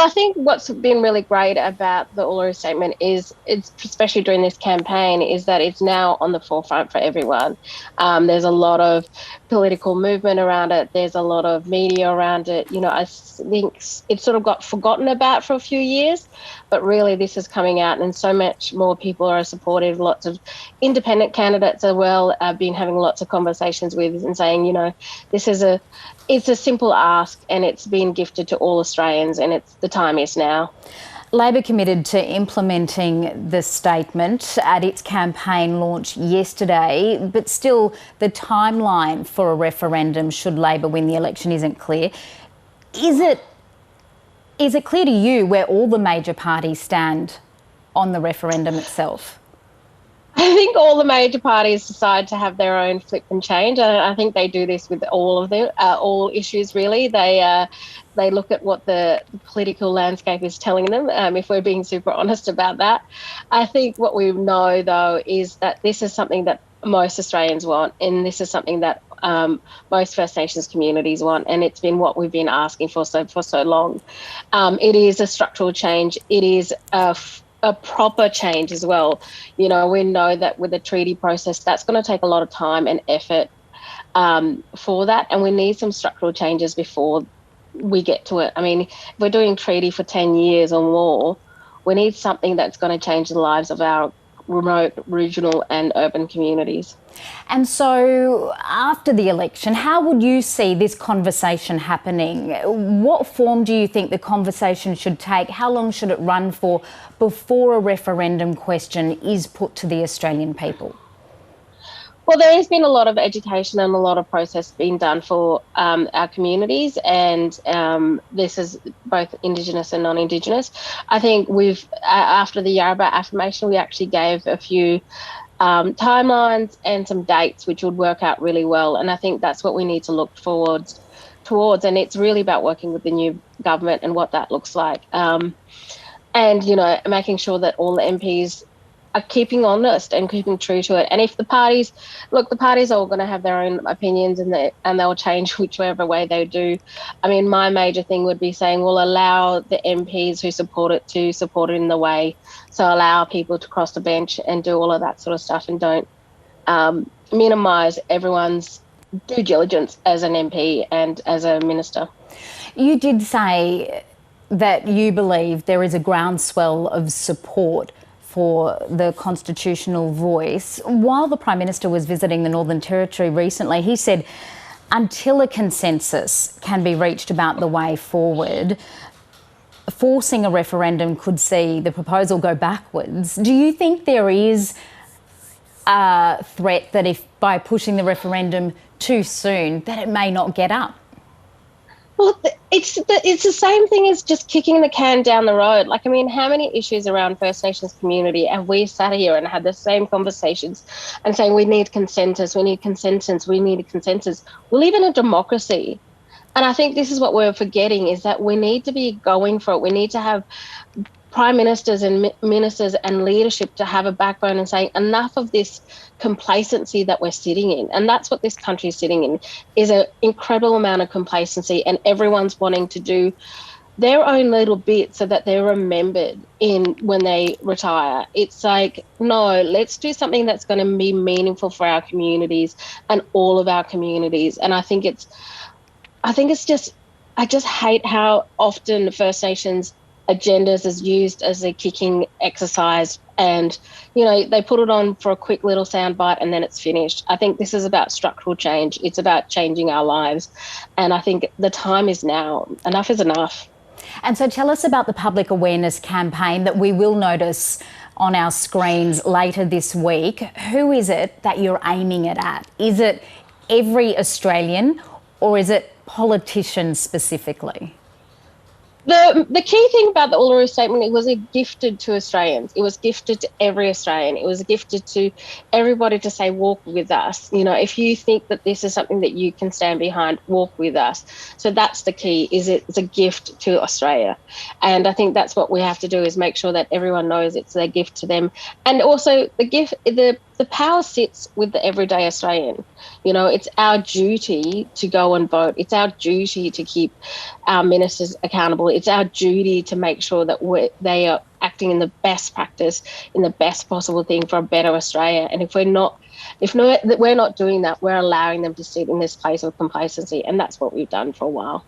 Well, I think what's been really great about the Uluru Statement is, it's especially during this campaign, is that it's now on the forefront for everyone. There's a lot of political movement around it. There's a lot of media around it. I think it sort of got forgotten about for a few years, but really this is coming out, and so much more people are supportive. Lots of independent candidates as well. I've been having lots of conversations with and saying, this is it's a simple ask, and it's been gifted to all Australians, and the time is now. Labor committed to implementing the statement at its campaign launch yesterday, but still the timeline for a referendum should Labor win the election isn't clear. Is it clear to you where all the major parties stand on the referendum itself? I think all the major parties decide to have their own flip and change. And I think they do this with all of them, all issues really. They look at what the political landscape is telling them, if we're being super honest about that. I think what we know, though, is that this is something that most Australians want, and this is something that most First Nations communities want, and it's been what we've been asking for so long. It is a structural change. It is a proper change as well. We know that with the treaty process, that's going to take a lot of time and effort for that, and we need some structural changes before we get to it. I mean, if we're doing treaty for 10 years or more, we need something that's going to change the lives of our remote, regional and urban communities. And so after the election, how would you see this conversation happening? What form do you think the conversation should take? How long should it run for before a referendum question is put to the Australian people? Well, there has been a lot of education and a lot of process being done for our communities, and this is both Indigenous and non-Indigenous. I think after the Yarrabah affirmation, we actually gave a few timelines and some dates which would work out really well, and I think that's what we need to look towards, and it's really about working with the new government and what that looks like, and making sure that all the MPs are keeping honest and keeping true to it. And if the parties are all going to have their own opinions, and they'll change whichever way they do. I mean, my major thing would be saying, we'll allow the MPs who support it to support it in the way. So allow people to cross the bench and do all of that sort of stuff, and don't minimise everyone's due diligence as an MP and as a minister. You did say that you believe there is a groundswell of support for the constitutional voice. While the Prime Minister was visiting the Northern Territory recently, he said until a consensus can be reached about the way forward, forcing a referendum could see the proposal go backwards. Do you think there is a threat that if by pushing the referendum too soon, that it may not get up? Well, it's the same thing as just kicking the can down the road. Like, I mean, how many issues around First Nations community have we sat here and had the same conversations and saying we need consensus, we need consensus, we need a consensus? We live in a democracy. And I think this is what we're forgetting, is that we need to be going for it. We need to have prime ministers and ministers and leadership to have a backbone and saying enough of this complacency that we're sitting in. And that's what this country is sitting in, is an incredible amount of complacency, and everyone's wanting to do their own little bit so that they're remembered when they retire. It's like, no, let's do something that's going to be meaningful for our communities and all of our communities. And I just hate how often First Nations agendas is used as a kicking exercise, and they put it on for a quick little soundbite and then it's finished. I think this is about structural change. It's about changing our lives, and I think the time is now. Enough is enough. And so tell us about the public awareness campaign that we will notice on our screens later this week. Who is it that you're aiming it at? Is it every Australian, or is it politicians specifically? The key thing about the Uluru Statement, it was gifted to Australians. It was gifted to every Australian. It was gifted to everybody to say, walk with us. If you think that this is something that you can stand behind, walk with us. So that's the key, is it's a gift to Australia. And I think that's what we have to do, is make sure that everyone knows it's a gift to them. And also the power sits with the everyday Australian. It's our duty to go and vote. It's our duty to keep our ministers accountable. it's our duty to make sure that they are acting in the best practice, in the best possible thing for a better Australia. And if we're not doing that, we're allowing them to sit in this place of complacency, and that's what we've done for a while.